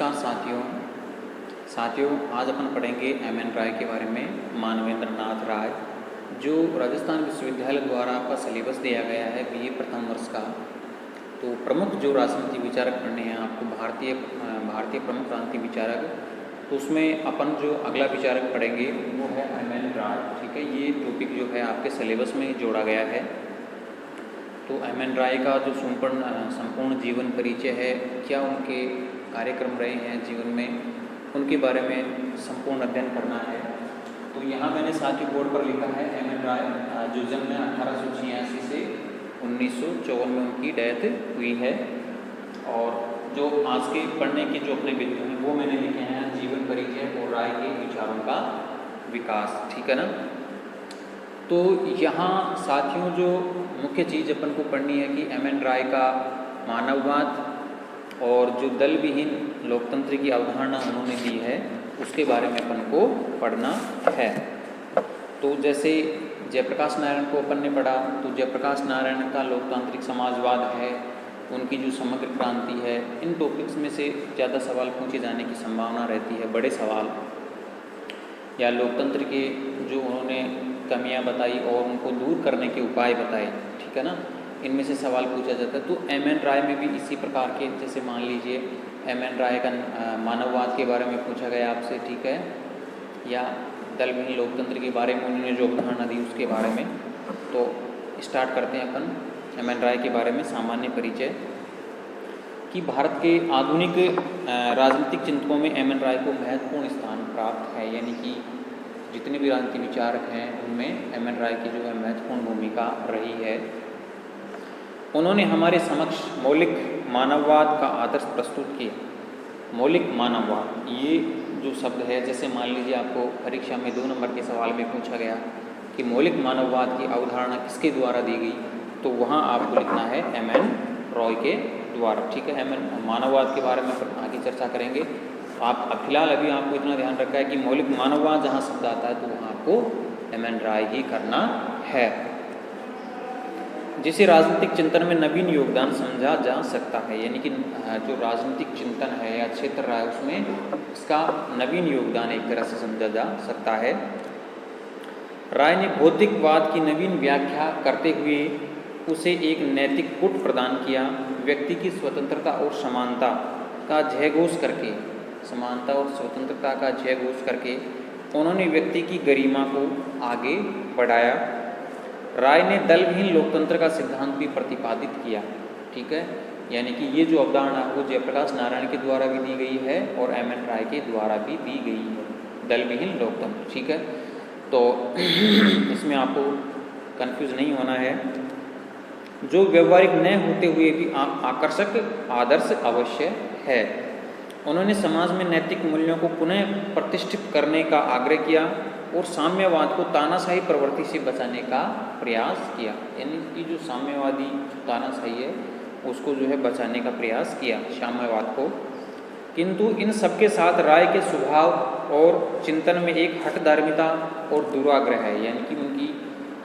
नमस्कार साथियों। आज अपन पढ़ेंगे एम.एन. राय के बारे में। मानवेंद्र नाथ राय, जो राजस्थान विश्वविद्यालय द्वारा आपका सिलेबस दिया गया है बीए प्रथम वर्ष का। तो प्रमुख जो राजनीति विचारक पढ़ने हैं आपको, भारतीय प्रमुख राजनीति विचारक, तो उसमें अपन जो अगला विचारक पढ़ेंगे वो है एम.एन. राय। ठीक है, ये टॉपिक जो है आपके सिलेबस में जोड़ा गया है। तो एम.एन. राय का जो संपूर्ण जीवन परिचय है, क्या उनके कार्यक्रम रहे हैं जीवन में, उनके बारे में संपूर्ण अध्ययन करना है। तो यहाँ मैंने साथियों बोर्ड पर लिखा है एम.एन. राय, जो जन्म 1886 से 1954 में उनकी डेथ हुई है। और जो आज के पढ़ने के जो अपने बिंदु हैं वो मैंने लिखे हैं जीवन परिचय और राय के विचारों का विकास। ठीक है ना। तो यहाँ साथियों जो मुख्य चीज़ अपन को पढ़नी है कि एम.एन. राय का मानववाद और जो दल विहीन लोकतंत्र की अवधारणा उन्होंने दी है उसके बारे में अपन को पढ़ना है। तो जैसे जयप्रकाश नारायण को अपन ने पढ़ा, तो जयप्रकाश नारायण का लोकतांत्रिक समाजवाद है, उनकी जो समग्र क्रांति है, इन टॉपिक्स में से ज़्यादा सवाल पूछे जाने की संभावना रहती है, बड़े सवाल, या लोकतंत्र के जो उन्होंने कमियां बताई और उनको दूर करने के उपाय बताए। ठीक है ना, इनमें से सवाल पूछा जाता है। तो एम.एन. राय में भी इसी प्रकार के, जैसे मान लीजिए एम.एन. राय का मानववाद के बारे में पूछा गया आपसे, ठीक है, या दल विहीन लोकतंत्र के बारे में उन्होंने जो अवधारणा दी उसके बारे में। तो स्टार्ट करते हैं अपन एम.एन. राय के बारे में सामान्य परिचय। कि भारत के आधुनिक राजनीतिक चिंतकों में एम.एन. राय को महत्वपूर्ण स्थान प्राप्त है, यानी कि जितने भी राजनीति विचारक हैं उनमें एम.एन. राय की जो है महत्वपूर्ण भूमिका रही है। उन्होंने हमारे समक्ष मौलिक मानववाद का आदर्श प्रस्तुत किया। मौलिक मानववाद, ये जो शब्द है, जैसे मान लीजिए आपको परीक्षा में 2 नंबर के सवाल में पूछा गया कि मौलिक मानववाद की अवधारणा किसके द्वारा दी गई, तो वहाँ आपको लिखना है एम.एन. रॉय के द्वारा। ठीक है, एम.एन. मानववाद के बारे में आगे चर्चा करेंगे। तो आप फिलहाल अभी आपको इतना ध्यान रखा है कि मौलिक मानववाद जहाँ शब्द आता है तो वहाँ आपको एम.एन. राय ही करना है, जिसे राजनीतिक चिंतन में नवीन योगदान समझा जा सकता है। यानी कि जो राजनीतिक चिंतन है या क्षेत्र रहा है उसमें इसका नवीन योगदान एक तरह से समझा जा सकता है। राय ने भौतिकवाद की नवीन व्याख्या करते हुए उसे एक नैतिक पुट प्रदान किया। व्यक्ति की स्वतंत्रता और समानता का जयघोष करके, समानता और स्वतंत्रता का जयघोष करके उन्होंने व्यक्ति की गरिमा को आगे बढ़ाया। राय ने दल विहीन लोकतंत्र का सिद्धांत भी प्रतिपादित किया। ठीक है, यानी कि ये जो अवधारणा वो जयप्रकाश नारायण के द्वारा भी दी गई है और एम.एन. राय के द्वारा भी दी गई है, दल विहीन लोकतंत्र। ठीक है, तो इसमें आपको कंफ्यूज नहीं होना है। जो व्यवहारिक न होते हुए भी आकर्षक आदर्श अवश्य है। उन्होंने समाज में नैतिक मूल्यों को पुनः प्रतिष्ठित करने का आग्रह किया और साम्यवाद को तानाशाही प्रवृत्ति से बचाने का प्रयास किया। यानी कि जो साम्यवादी तानाशाही है उसको जो है बचाने का प्रयास किया, साम्यवाद को। किंतु इन सबके साथ राय के स्वभाव और चिंतन में एक हठधर्मिता और दुराग्रह है। यानी कि उनकी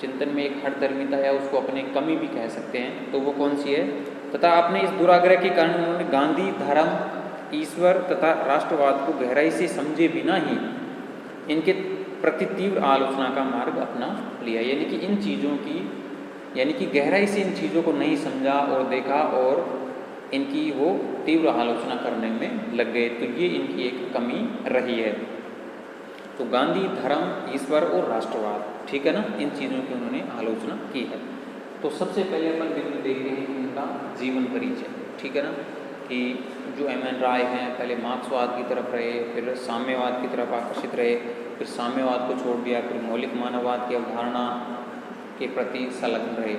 चिंतन में एक हठधर्मिता है, उसको अपने कमी भी कह सकते हैं। तो वो कौन सी है? तथा अपने इस दुराग्रह के कारण उन्होंने गांधी, धर्म, ईश्वर तथा राष्ट्रवाद को गहराई से समझे बिना ही इनके प्रति तीव्र आलोचना का मार्ग अपना लिया। यानी कि इन चीज़ों की, यानी कि गहराई से इन चीज़ों को नहीं समझा और देखा और इनकी वो तीव्र आलोचना करने में लग गए। तो ये इनकी एक कमी रही है। तो गांधी, धर्म, ईश्वर और राष्ट्रवाद, ठीक है ना, इन चीज़ों की उन्होंने आलोचना की है। तो सबसे पहले अपन बिंदु देखते हैं उनका जीवन परिचय। ठीक है ना, कि जो एम.एन. राय हैं पहले मार्क्सवाद की तरफ रहे, फिर साम्यवाद की तरफ आकर्षित रहे, फिर साम्यवाद को छोड़ दिया, फिर मौलिक मानववाद की अवधारणा के प्रति संलग्न रहे।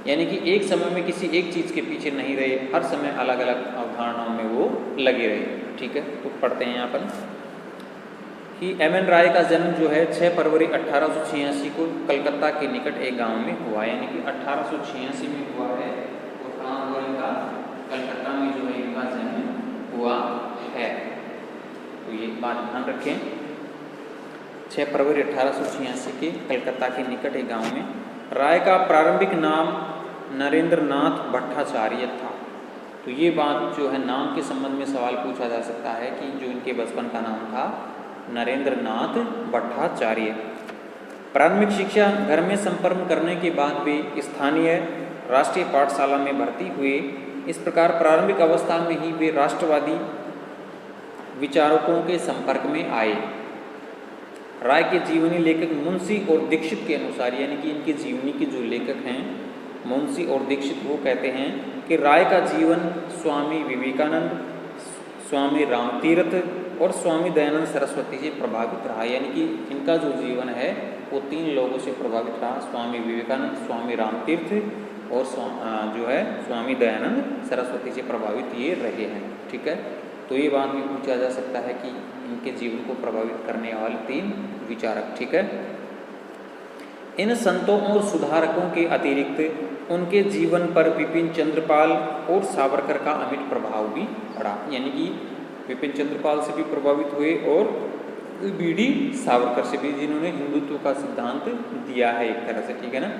यानी कि एक समय में किसी एक चीज़ के पीछे नहीं रहे, हर समय अलग अलग अवधारणाओं में वो लगे रहे। ठीक है, तो पढ़ते हैं यहाँ पर कि एम.एन. राय का जन्म जो है 6 फरवरी 1886 को कलकत्ता के निकट एक गांव में हुआ। यानी कि 1886 में हुआ है और कहाँ हुआ इनका? कलकत्ता में जो है इनका जन्म हुआ है। तो ये बात ध्यान रखें, 6 फरवरी 1886 के कलकत्ता के निकट एक गांव में। राय का प्रारंभिक नाम नरेंद्र नाथ भट्टाचार्य था। तो ये बात जो है नाम के संबंध में सवाल पूछा जा सकता है कि जो इनके बचपन का नाम था नरेंद्र नाथ भट्टाचार्य। प्रारंभिक शिक्षा घर में संपन्न करने के बाद वे स्थानीय राष्ट्रीय पाठशाला में भर्ती हुए। इस प्रकार प्रारंभिक अवस्था में ही वे राष्ट्रवादी विचारकों के संपर्क में आए। राय के जीवनी लेखक मुंशी और दीक्षित के अनुसार, यानी कि इनके जीवनी के जो लेखक हैं मुंशी और दीक्षित, वो कहते हैं कि राय का जीवन स्वामी विवेकानंद, स्वामी रामतीर्थ और स्वामी दयानंद सरस्वती से प्रभावित रहा। यानी कि इनका जो जीवन है वो 3 लोगों से प्रभावित रहा, स्वामी विवेकानंद, स्वामी रामतीर्थ और जो है स्वामी दयानंद सरस्वती से प्रभावित ये रहे हैं। ठीक है, तो ये बात भी पूछा जा सकता है कि इनके जीवन को प्रभावित करने वाले 3 विचारक। ठीक है, इन संतों और सुधारकों के अतिरिक्त उनके जीवन पर विपिन चंद्रपाल और सावरकर का अमिट प्रभाव भी पड़ा। यानी कि विपिन चंद्रपाल से भी प्रभावित हुए और बीडी सावरकर से भी, जिन्होंने हिंदुत्व का सिद्धांत दिया है एक तरह से। ठीक है ना,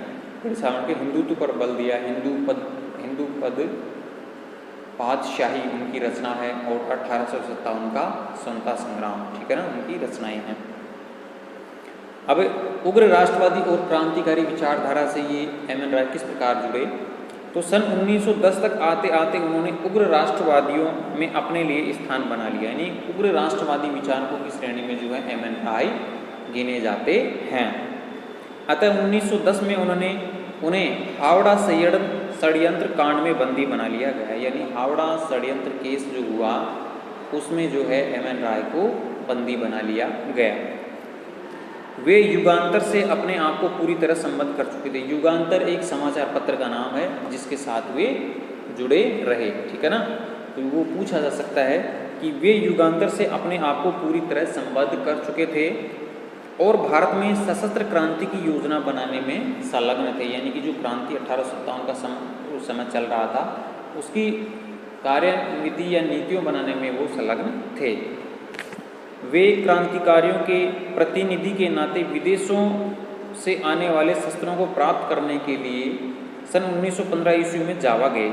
फिर सावरकर के हिंदुत्व पर बल दिया। हिंदू पद पातशाही उनकी रचना है और 1857 का स्वतंत्रता संग्राम, ठीक है ना, उनकी रचनाएं हैं। अब उग्र राष्ट्रवादी और क्रांतिकारी विचारधारा से ये एम.एन. राय किस प्रकार जुड़े, तो सन 1910 तक आते आते उन्होंने उग्र राष्ट्रवादियों में अपने लिए स्थान बना लिया। यानी उग्र राष्ट्रवादी विचारकों की श्रेणी में जो है एम.एन. राय गिने जाते हैं। अतः 1910 में उन्हें हावड़ा षड्यंत्र कांड में बंदी बना लिया गया। यानी हावड़ा षड्यंत्र केस जो हुआ उसमें जो है एम.एन. राय को बंदी बना लिया गया। वे युगांतर से अपने आप को पूरी तरह संबद्ध कर चुके थे। युगांतर एक समाचार पत्र का नाम है जिसके साथ वे जुड़े रहे। ठीक है ना, तो वो पूछा जा सकता है कि वे युगांतर से अपने आप को पूरी तरह संबद्ध कर चुके थे और भारत में सशस्त्र क्रांति की योजना बनाने में संलग्न थे। यानी कि जो क्रांति 1857 का उस समय चल रहा था उसकी कार्यनीति या नीतियों बनाने में वो संलग्न थे। वे क्रांतिकारियों के प्रतिनिधि के नाते विदेशों से आने वाले शस्त्रों को प्राप्त करने के लिए सन 1915 ईस्वी में जावा गए।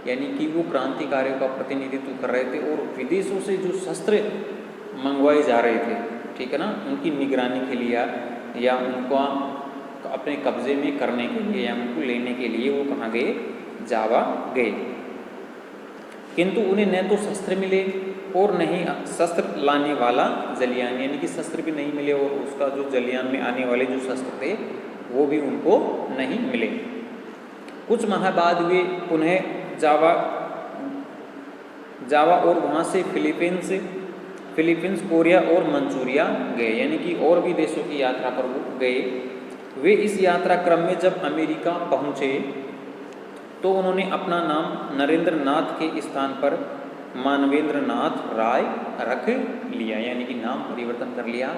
यानी कि वो क्रांतिकारियों का प्रतिनिधित्व कर रहे थे और विदेशों से जो शस्त्र मंगवाए जा रहे थे, ठीक है ना, उनकी निगरानी के लिए या उनको अपने कब्जे में करने के लिए या उनको लेने के लिए वो कहाँ गए, जावा गए। किंतु उन्हें न तो शस्त्र मिले और नहीं शस्त्र लाने वाला जलियान, यानी कि शस्त्र भी नहीं मिले और उसका जो जलियान में आने वाले जो शस्त्र थे वो भी उनको नहीं मिले। कुछ माह बाद वे पुनः जावा और वहाँ से फिलीपींस, कोरिया और मंचूरिया गए। यानी कि और भी देशों की यात्रा पर वो गए। वे इस यात्रा क्रम में जब अमेरिका पहुँचे तो उन्होंने अपना नाम नरेंद्र नाथ के स्थान पर मानवेंद्र नाथ राय रख लिया। यानी कि नाम परिवर्तन कर लिया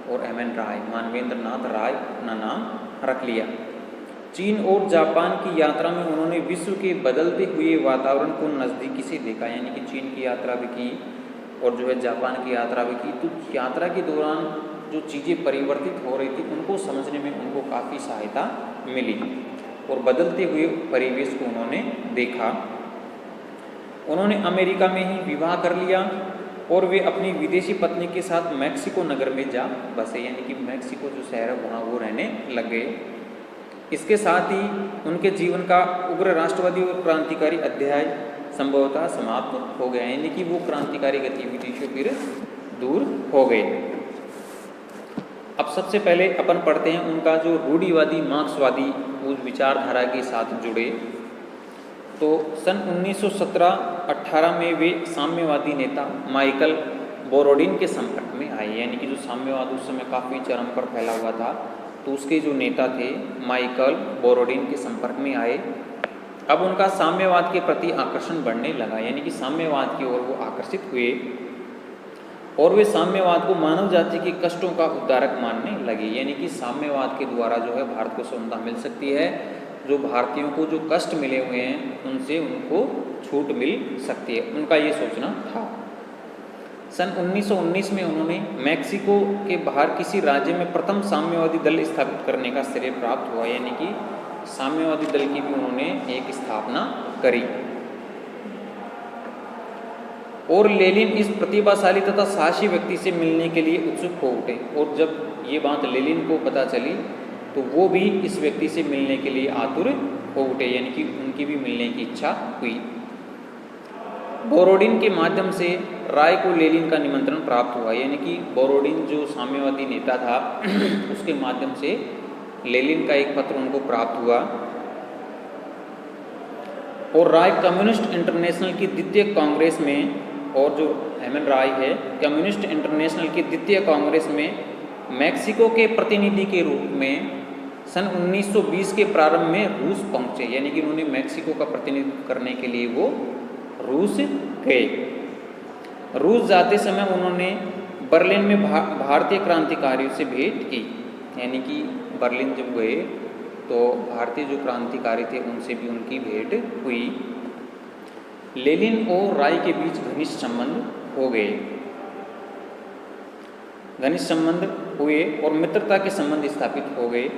और एम.एन. राय, मानवेंद्र नाथ राय अपना नाम रख लिया। चीन और जापान की यात्रा में उन्होंने विश्व के बदलते हुए वातावरण को नज़दीकी से देखा। यानी कि चीन की यात्रा भी की और जो है जापान की यात्रा भी की। तो यात्रा के दौरान जो चीज़ें परिवर्तित हो रही थी उनको समझने में उनको काफ़ी सहायता मिली और बदलते हुए परिवेश को उन्होंने देखा। उन्होंने अमेरिका में ही विवाह कर लिया और वे अपनी विदेशी पत्नी के साथ मैक्सिको नगर में जा बसे। यानी कि मैक्सिको जो शहर है वहाँ वो रहने लग गए। इसके साथ ही उनके जीवन का उग्र राष्ट्रवादी और क्रांतिकारी अध्याय संभवतः समाप्त हो गया। यानी कि वो क्रांतिकारी गतिविधि से फिर दूर हो गए। अब सबसे पहले अपन पढ़ते हैं उनका जो रूढ़िवादी मार्क्सवादी उस विचारधारा के साथ जुड़े। तो सन 1917-18 में वे साम्यवादी नेता माइकल बोरोडिन के संपर्क में आए। यानी कि जो साम्यवाद उस समय काफ़ी चरम पर फैला हुआ था, तो उसके जो नेता थे माइकल बोरोडिन के संपर्क में आए। अब उनका साम्यवाद के प्रति आकर्षण बढ़ने लगा। यानी कि साम्यवाद की ओर वो आकर्षित हुए और वे साम्यवाद को मानव जाति के कष्टों का उद्धारक मानने लगे। यानी कि साम्यवाद के द्वारा जो है भारत को स्वतंत्रता मिल सकती है, जो भारतीयों को जो कष्ट मिले हुए हैं उनसे उनको छूट मिल सकती है, उनका ये सोचना था। सन 1919 में उन्होंने मैक्सिको के बाहर किसी राज्य में प्रथम साम्यवादी दल स्थापित करने का श्रेय प्राप्त हुआ। यानी कि साम्यवादी दल की भी उन्होंने एक स्थापना करी। और लेनिन इस प्रतिभाशाली तथा साहसी व्यक्ति से मिलने के लिए उत्सुक हो उठे। और जब ये बात लेनिन को पता चली तो वो भी इस व्यक्ति से मिलने के लिए आतुर हो उठे, यानी कि उनकी भी मिलने की इच्छा हुई। बोरोडिन के माध्यम से राय को लेनिन का निमंत्रण प्राप्त हुआ, यानी कि बोरोडिन जो साम्यवादी नेता था उसके माध्यम से लेनिन का एक पत्र उनको प्राप्त हुआ। और राय कम्युनिस्ट इंटरनेशनल की द्वितीय कांग्रेस में, और जो एमएन राय है कम्युनिस्ट इंटरनेशनल की द्वितीय कांग्रेस में मैक्सिको के प्रतिनिधि के रूप में सन 1920 के प्रारंभ में रूस पहुंचे, यानी कि उन्होंने मैक्सिको का प्रतिनिधित्व करने के लिए वो रूस गए। रूस जाते समय उन्होंने बर्लिन में भारतीय क्रांतिकारियों से भेंट की, यानी कि बर्लिन जब गए तो भारतीय जो क्रांतिकारी थे उनसे भी उनकी भेंट हुई। लेनिन और राय के बीच घनिष्ठ संबंध हो गए, घनिष्ठ संबंध हुए और मित्रता के संबंध स्थापित हो गए।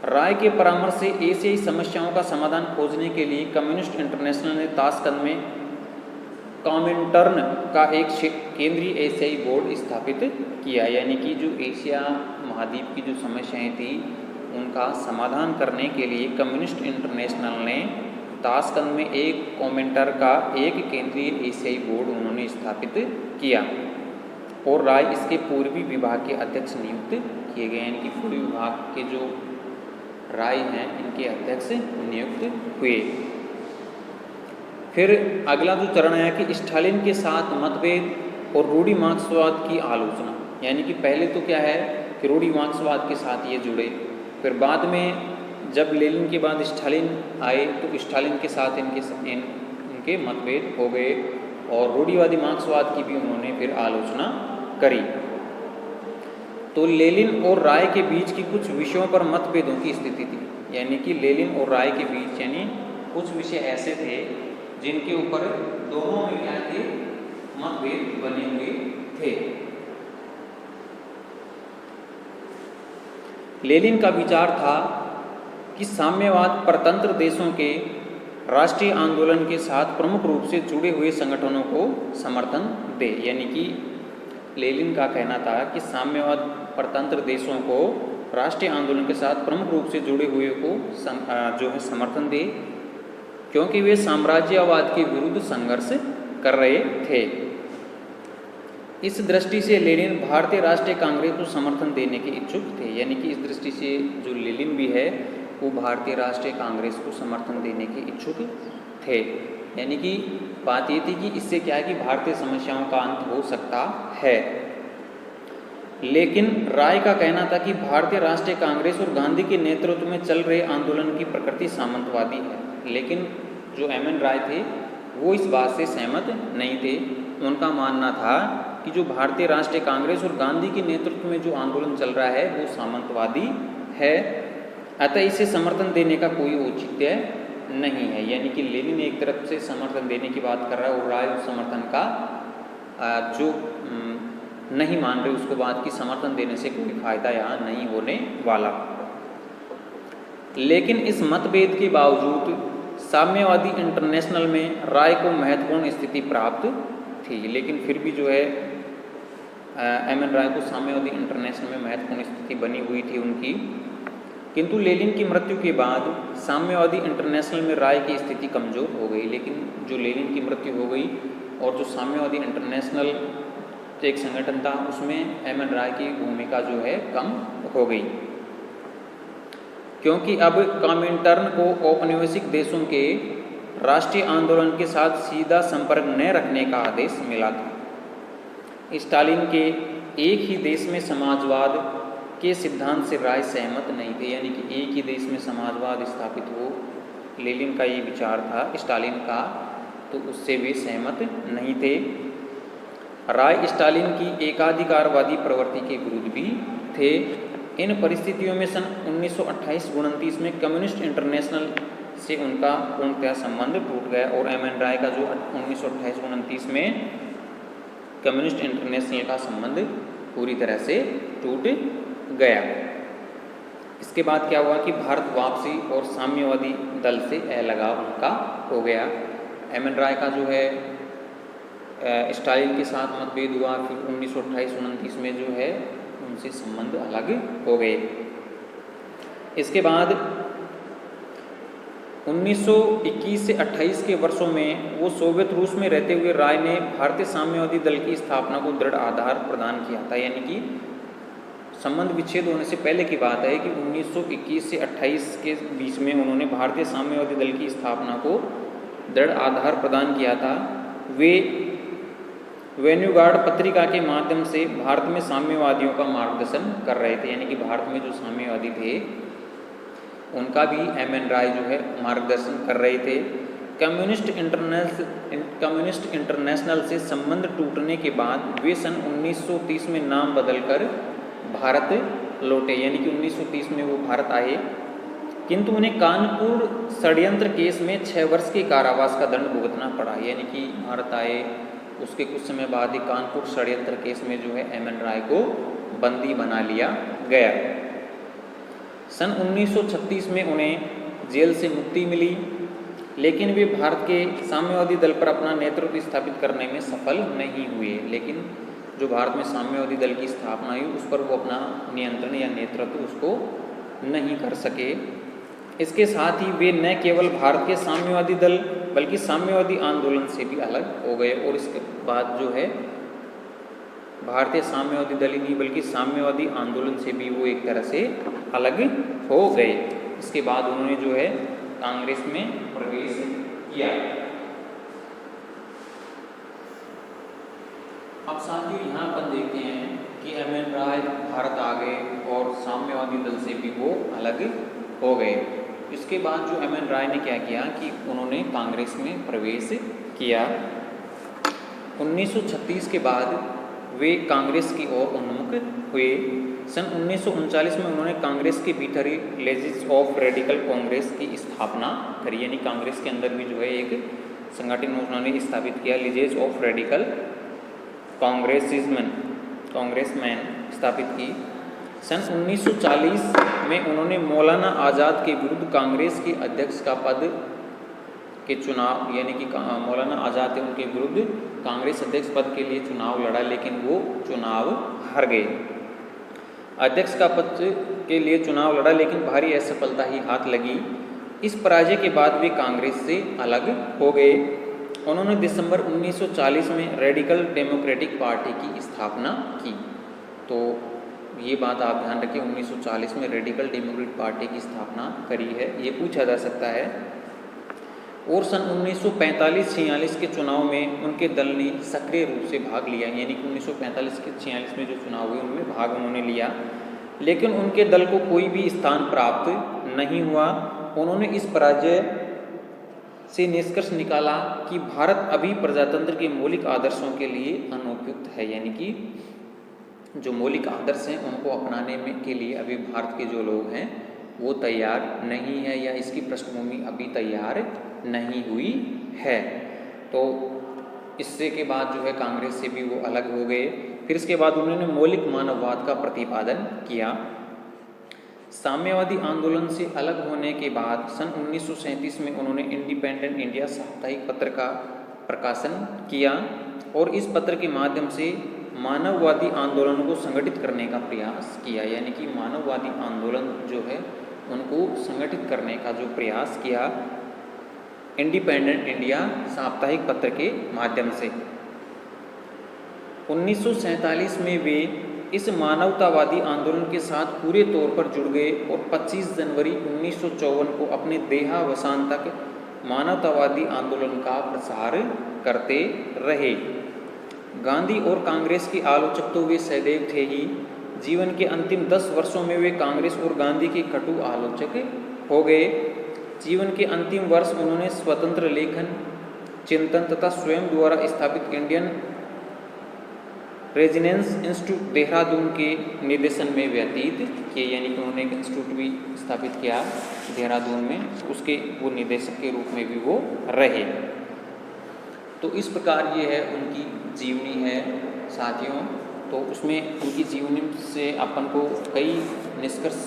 राय के परामर्श से एशियाई समस्याओं का समाधान खोजने के लिए कम्युनिस्ट इंटरनेशनल ने ताशकंद में कॉमिंटर्न का एक केंद्रीय एशियाई बोर्ड स्थापित किया, यानी कि जो एशिया महाद्वीप की जो समस्याएं थी उनका समाधान करने के लिए कम्युनिस्ट इंटरनेशनल ने ताशकंद में एक कॉमिंटर का एक केंद्रीय एशियाई बोर्ड उन्होंने स्थापित किया। और राय इसके पूर्वी विभाग के अध्यक्ष नियुक्त किए गए, यानी कि पूर्वी विभाग के जो राय हैं इनके अध्यक्ष नियुक्त हुए। फिर अगला जो चरण है कि स्टालिन के साथ मतभेद और रूढ़ी मार्क्सवाद की आलोचना, यानी कि पहले तो क्या है कि रूढ़ी मार्क्सवाद के साथ ये जुड़े, फिर बाद में जब लेनिन के बाद स्टालिन आए तो स्टालिन के साथ इनके मतभेद हो गए और रूढ़िवादी मार्क्सवाद की भी उन्होंने फिर आलोचना करी। तो लेनिन और राय के बीच की कुछ विषयों पर मतभेदों की स्थिति थी, यानी कि लेनिन और राय के बीच यानी कुछ विषय ऐसे थे जिनके ऊपर दोनों में क्या थे, मतभेद बने हुए थे। लेनिन का विचार था कि साम्यवाद परतंत्र देशों के राष्ट्रीय आंदोलन के साथ प्रमुख रूप से जुड़े हुए संगठनों को समर्थन दे, यानी कि लेनिन का कहना था कि साम्यवाद परतंत्र देशों को राष्ट्रीय आंदोलन के साथ प्रमुख रूप से जुड़े हुए को जो है समर्थन दे, क्योंकि वे साम्राज्यवाद के विरुद्ध संघर्ष कर रहे थे। इस दृष्टि से लेनिन भारतीय राष्ट्रीय कांग्रेस को समर्थन देने के इच्छुक थे, यानी कि इस दृष्टि से जो लेनिन भी है वो भारतीय राष्ट्रीय कांग्रेस को समर्थन देने के इच्छुक थे। यानी कि बात ये थी कि इससे क्या है कि भारतीय समस्याओं का अंत हो सकता है। लेकिन राय का कहना था कि भारतीय राष्ट्रीय कांग्रेस और गांधी के नेतृत्व में चल रहे आंदोलन की प्रकृति सामंतवादी है। लेकिन जो एमएन राय थे वो इस बात से सहमत नहीं थे। उनका मानना था कि जो भारतीय राष्ट्रीय कांग्रेस और गांधी के नेतृत्व में जो आंदोलन चल रहा है वो सामंतवादी है, अतः इसे समर्थन देने का कोई औचित्य नहीं है। यानी कि लेनिन एक तरफ से समर्थन देने की बात कर रहा है और राय उस समर्थन का जो नहीं मान रहे उसको बात की समर्थन देने से कोई फायदा यहाँ नहीं होने वाला। लेकिन इस मतभेद के बावजूद साम्यवादी इंटरनेशनल में राय को महत्वपूर्ण स्थिति प्राप्त थी, लेकिन फिर भी जो है एमएन राय को साम्यवादी इंटरनेशनल में महत्वपूर्ण स्थिति बनी हुई थी उनकी। किंतु लेनिन की मृत्यु के बाद साम्यवादी इंटरनेशनल में राय की स्थिति कमजोर हो गई। लेकिन जो लेनिन की मृत्यु हो गई और जो साम्यवादी इंटरनेशनल एक संगठन था उसमें एमएन राय की भूमिका जो है कम हो गई, क्योंकि अब कॉमिंटर्न को औपनिवेशिक देशों के राष्ट्रीय आंदोलन के साथ सीधा संपर्क न रखने का आदेश मिला था। स्टालिन के एक ही देश में समाजवाद के सिद्धांत से राय सहमत नहीं थे, यानी कि एक ही देश में समाजवाद स्थापित हो, लेनिन का ये विचार था स्टालिन का, तो उससे वे सहमत नहीं थे। राय स्टालिन की एकाधिकारवादी प्रवृत्ति के विरुद्ध भी थे। इन परिस्थितियों में सन 1928-29 में कम्युनिस्ट इंटरनेशनल से उनका पूर्णतः संबंध टूट गया और एमएन राय का जो 1928-29 में कम्युनिस्ट इंटरनेशनल का संबंध पूरी तरह से टूट गया। इसके बाद क्या हुआ कि भारत वापसी और साम्यवादी दल से अलगाव उनका हो गया। एमएन राय का जो है स्टालिन के साथ मतभेद हुआ, फिर 1928-29 में जो है उनसे संबंध अलग हो गए। इसके बाद 1921 से 28 के वर्षों में वो सोवियत रूस में रहते हुए राय ने भारतीय साम्यवादी दल की स्थापना को दृढ़ आधार प्रदान किया था। यानी कि संबंध विच्छेद होने से पहले की बात है कि 1921 से 28 के बीच में उन्होंने भारतीय साम्यवादी दल की स्थापना को दृढ़ आधार प्रदान किया था। वे वेन्यूगार्ड पत्रिका के माध्यम से भारत में साम्यवादियों का मार्गदर्शन कर रहे थे। यानी कि भारत में जो साम्यवादी थे उनका भी एम.एन. राय जो है मार्गदर्शन कर रहे थे। कम्युनिस्ट इंटरनेशनल से संबंध टूटने के बाद वे सन 1930 में नाम बदलकर भारत लौटे। यानी कि 1930 में वो भारत आए, किंतु उन्हें कानपुर षड्यंत्र केस में 6 वर्ष के कारावास का दंड भुगतना पड़ा। यानी कि भारत आए, उसके कुछ समय बाद ही कानपुर षड्यंत्र केस में जो है एम.एन. राय को बंदी बना लिया गया। सन 1936 में उन्हें जेल से मुक्ति मिली, लेकिन वे भारत के साम्यवादी दल पर अपना नेतृत्व स्थापित करने में सफल नहीं हुए। लेकिन जो भारत में साम्यवादी दल की स्थापना हुई उस पर वो अपना नियंत्रण या नेतृत्व उसको नहीं कर सके। इसके साथ ही वे न केवल भारत के साम्यवादी दल बल्कि साम्यवादी आंदोलन से भी अलग हो गए। और इसके बाद जो है भारतीय साम्यवादी दल ही नहीं बल्कि साम्यवादी आंदोलन से भी वो एक तरह से अलग हो गए। इसके बाद उन्होंने जो है कांग्रेस में प्रवेश किया। अब साथियों यहाँ पर देखते हैं कि एम.एन. राय भारत आ गए और साम्यवादी दल से भी वो अलग हो गए। इसके बाद जो एम.एन. राय ने क्या किया कि उन्होंने कांग्रेस में प्रवेश किया। 1936 के बाद वे कांग्रेस की ओर उन्मुख हुए। सन 1939 में उन्होंने कांग्रेस के भीतर ही लीजेस ऑफ रेडिकल कांग्रेस की स्थापना करी। यानी कांग्रेस के अंदर भी जो है एक संगठन उन्होंने स्थापित किया, लीजेस ऑफ रेडिकल कांग्रेसमैन स्थापित की। सन 1940 में उन्होंने मौलाना आज़ाद के विरुद्ध कांग्रेस के अध्यक्ष का पद के चुनाव, यानी कि मौलाना आज़ाद थे उनके विरुद्ध कांग्रेस अध्यक्ष पद के लिए चुनाव लड़ा, लेकिन वो चुनाव हार गए। अध्यक्ष का पद के लिए चुनाव लड़ा लेकिन भारी असफलता ही हाथ लगी। इस पराजय के बाद वे कांग्रेस से अलग हो गए। उन्होंने दिसंबर 1940 में रेडिकल डेमोक्रेटिक पार्टी की स्थापना की। तो ये बात आप ध्यान रखें, 1940 में रेडिकल डेमोक्रेटिक पार्टी की स्थापना करी है, ये पूछा जा सकता है। और सन 1945-46 के चुनाव में उनके दल ने सक्रिय रूप से भाग लिया। यानी कि 1945 के 46 में जो चुनाव हुए उनमें भाग उन्होंने लिया, लेकिन उनके दल को कोई भी स्थान प्राप्त नहीं हुआ। उन्होंने इस पराजय से निष्कर्ष निकाला कि भारत अभी प्रजातंत्र के मौलिक आदर्शों के लिए अनुपयुक्त है। यानी कि जो मौलिक आदर्श हैं उनको अपनाने में के लिए अभी भारत के जो लोग हैं वो तैयार नहीं है, या इसकी पृष्ठभूमि अभी तैयार नहीं हुई है। तो इससे के बाद जो है कांग्रेस से भी वो अलग हो गए। फिर इसके बाद उन्होंने मौलिक मानववाद का प्रतिपादन किया। साम्यवादी आंदोलन से अलग होने के बाद सन 1937 में उन्होंने इंडिपेंडेंट इंडिया साप्ताहिक पत्र का प्रकाशन किया और इस पत्र के माध्यम से मानववादी आंदोलन को संगठित करने का प्रयास किया। यानी कि मानववादी आंदोलन जो है उनको संगठित करने का जो प्रयास किया इंडिपेंडेंट इंडिया साप्ताहिक पत्र के माध्यम से। 1947 में वे इस मानवतावादी आंदोलन के साथ पूरे तौर पर जुड़ गए और 25 जनवरी 1954 को अपने देहावसान तक मानवतावादी आंदोलन का प्रसार करते रहे। गांधी और कांग्रेस के आलोचक तो वे सदैव थे ही, जीवन के अंतिम 10 वर्षों में वे कांग्रेस और गांधी के कटु आलोचक हो गए। जीवन के अंतिम वर्ष उन्होंने स्वतंत्र लेखन, चिंतन तथा स्वयं द्वारा स्थापित इंडियन रेजिडेंस इंस्टीट्यूट देहरादून के निर्देशन में व्यतीत किए। यानी कि उन्होंने एक इंस्टीट्यूट भी स्थापित किया देहरादून में, उसके वो निदेशक के रूप में भी वो रहे। तो इस प्रकार ये है उनकी जीवनी है साथियों। तो उसमें उनकी जीवनी से अपन को कई निष्कर्ष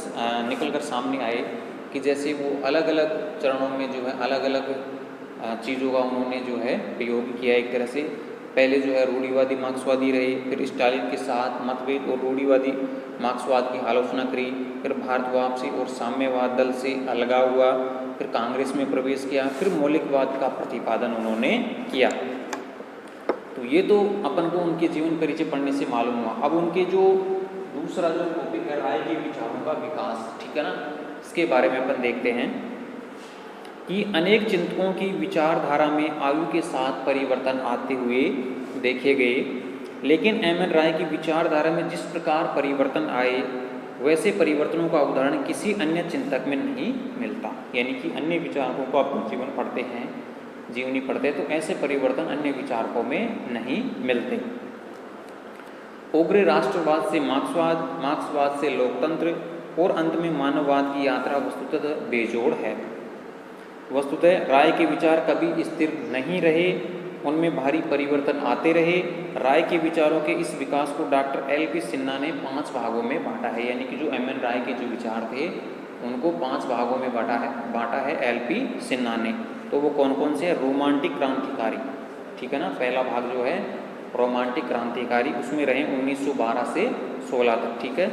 निकल कर सामने आए कि जैसे वो अलग अलग चरणों में जो है अलग अलग चीज़ों का उन्होंने जो है प्रयोग किया। एक तरह से पहले जो है रूढ़िवादी मार्क्सवादी रहे, फिर स्टालिन के साथ मतभेद और रूढ़िवादी मार्क्सवाद की आलोचना करी, फिर भारत वापसी और साम्यवाद दल से अलगाव हुआ, फिर कांग्रेस में प्रवेश किया, फिर मौलिकवाद का प्रतिपादन उन्होंने किया। तो ये तो अपन को उनके जीवन परिचय पढ़ने से मालूम हुआ। अब उनके जो दूसरा जो टॉपिक है राय के विचारों का विकास, ठीक है ना, इसके बारे में अपन देखते हैं कि अनेक चिंतकों की विचारधारा में आयु के साथ परिवर्तन आते हुए देखे गए, लेकिन एम.एन. राय की विचारधारा में जिस प्रकार परिवर्तन आए वैसे परिवर्तनों का उदाहरण किसी अन्य चिंतक में नहीं मिलता। यानी कि अन्य विचारकों को आप जीवन पढ़ते हैं, जीवनी पढ़ते हैं, तो ऐसे परिवर्तन अन्य विचारकों में नहीं मिलते। उग्र राष्ट्रवाद से मार्क्सवाद, मार्क्सवाद से लोकतंत्र और अंत में मानववाद की यात्रा वस्तुतः बेजोड़ है। वस्तुतः राय के विचार कभी स्थिर नहीं रहे, उनमें भारी परिवर्तन आते रहे। राय के विचारों के इस विकास को डॉक्टर एल.पी. सिन्हा ने 5 भागों में बांटा है। यानी कि जो एम.एन. राय के जो विचार थे उनको 5 भागों में बांटा है एल.पी. सिन्हा ने। तो वो कौन कौन से हैं? रोमांटिक क्रांतिकारी, ठीक है ना, पहला भाग जो है रोमांटिक क्रांतिकारी, उसमें रहे 1912 से 16 तक, ठीक है।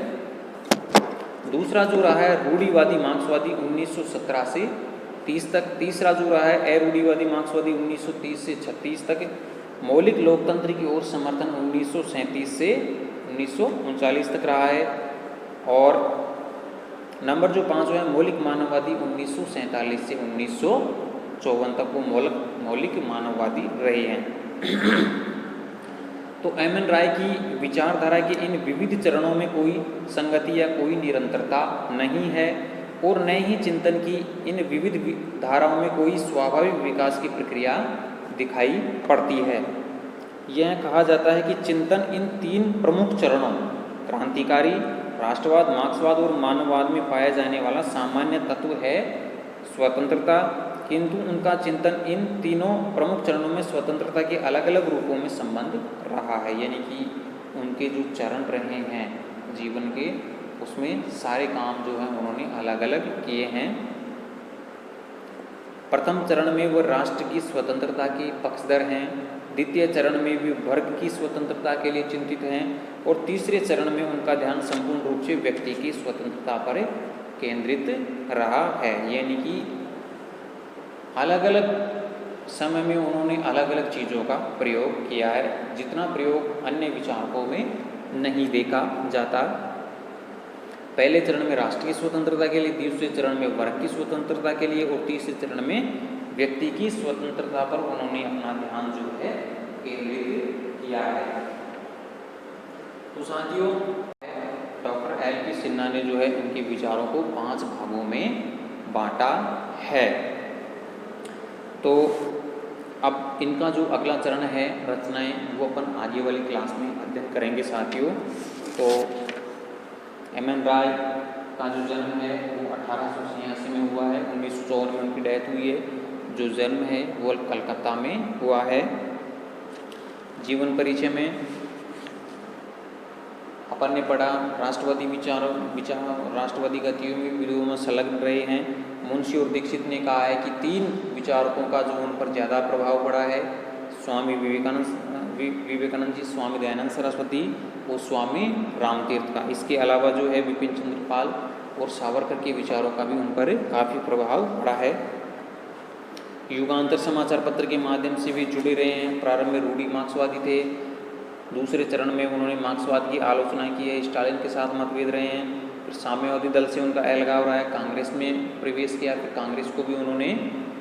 दूसरा जो रहा है रूढ़िवादी मार्क्सवादी 1917 से 30 तक। तीसरा जो रहा है अरूढ़िवादी मार्क्सवादी 1930 से 36 तक। मौलिक लोकतंत्र की ओर समर्थन 1937 से 1939 तक रहा है। और नंबर जो 5 है मौलिक मानववादी 1947 से 1954 तक वो मौलिक मानववादी रहे हैं। तो एम.एन. राय की विचारधारा के इन विविध चरणों में कोई संगति या कोई निरंतरता नहीं है और न ही चिंतन की इन विविध धाराओं में कोई स्वाभाविक विकास की प्रक्रिया दिखाई पड़ती है। यह कहा जाता है कि चिंतन इन 3 प्रमुख चरणों क्रांतिकारी, राष्ट्रवाद, मार्क्सवाद और मानववाद में पाया जाने वाला सामान्य तत्व है स्वतंत्रता, किंतु उनका चिंतन इन तीनों प्रमुख चरणों में स्वतंत्रता के अलग अलग रूपों में संबंध रहा है। यानी कि उनके जो चरण रहे हैं जीवन के, उसमें सारे काम जो हैं उन्होंने अलग अलग किए हैं। प्रथम चरण में वो राष्ट्र की स्वतंत्रता के पक्षधर हैं, द्वितीय चरण में भी वर्ग की स्वतंत्रता के लिए चिंतित हैं और तीसरे चरण में उनका ध्यान संपूर्ण रूप से व्यक्ति की स्वतंत्रता पर केंद्रित रहा है। यानी कि अलग अलग समय में उन्होंने अलग अलग चीज़ों का प्रयोग किया है, जितना प्रयोग अन्य विचारकों में नहीं देखा जाता। पहले चरण में राष्ट्र की स्वतंत्रता के लिए, दूसरे चरण में वर्ग की स्वतंत्रता के लिए और तीसरे चरण में व्यक्ति की स्वतंत्रता पर उन्होंने अपना ध्यान जो है केंद्रित किया है। तो साथियों, डॉक्टर एल.पी. सिन्हा ने जो है इनके विचारों को 5 भागों में बांटा है। तो अब इनका जो अगला चरण है रचनाएं, वो अपन आगे वाली क्लास में अध्ययन करेंगे साथियों। तो एम.एन. राय का जो जन्म है वो 1886 में हुआ है, 1954 में उनकी डेथ हुई है। जो जन्म है वो कलकत्ता में हुआ है। जीवन परिचय में अपन ने पढ़ा राष्ट्रवादी विचार राष्ट्रवादी गतियों में विरोध में संलग्न रहे हैं। मुंशी और दीक्षित ने कहा है कि 3 विचारकों का जो उन पर ज़्यादा प्रभाव पड़ा है, स्वामी विवेकानंद जी, स्वामी दयानंद सरस्वती और स्वामी रामतीर्थ का। इसके अलावा जो है विपिन चंद्र पाल और सावरकर के विचारों का भी उन पर काफ़ी प्रभाव पड़ा है। युगांतर समाचार पत्र के माध्यम से भी जुड़े रहे हैं। प्रारंभ में रूढ़ी मार्क्सवादी थे, दूसरे चरण में उन्होंने मार्क्सवाद की आलोचना की है, स्टालिन के साथ मतभेद रहे हैं, फिर साम्यवादी दल से उनका अलगाव रहा है, कांग्रेस में प्रवेश किया, फिर कांग्रेस को भी उन्होंने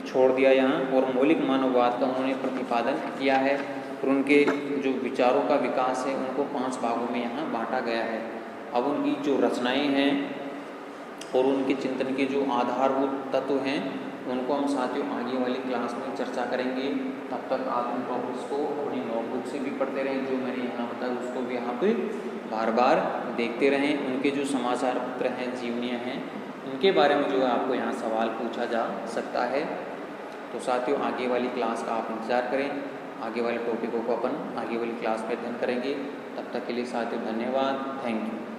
छोड़ दिया यहाँ और मौलिक मानववाद का उन्होंने प्रतिपादन किया है। फिर उनके जो विचारों का विकास है उनको 5 भागों में यहाँ बांटा गया है। अब उनकी जो रचनाएं हैं और उनके चिंतन के जो आधारभूत तत्व हैं उनको हम साथियों आगे वाली क्लास में चर्चा करेंगे। तब तक आप इन टॉपिक्स को अपनी नोटबुक से भी पढ़ते रहें, जो मैंने यहाँ बताया उसको भी आप बार बार देखते रहें। उनके जो समाचार पत्र हैं, जीवनियाँ हैं, इनके बारे में जो है आपको यहाँ सवाल पूछा जा सकता है। तो साथियों आगे वाली क्लास का आप इंतज़ार करें, आगे वाले टॉपिकों को अपन आगे वाली क्लास में अध्ययन करेंगे। तब तक के लिए साथियों धन्यवाद, थैंक यू।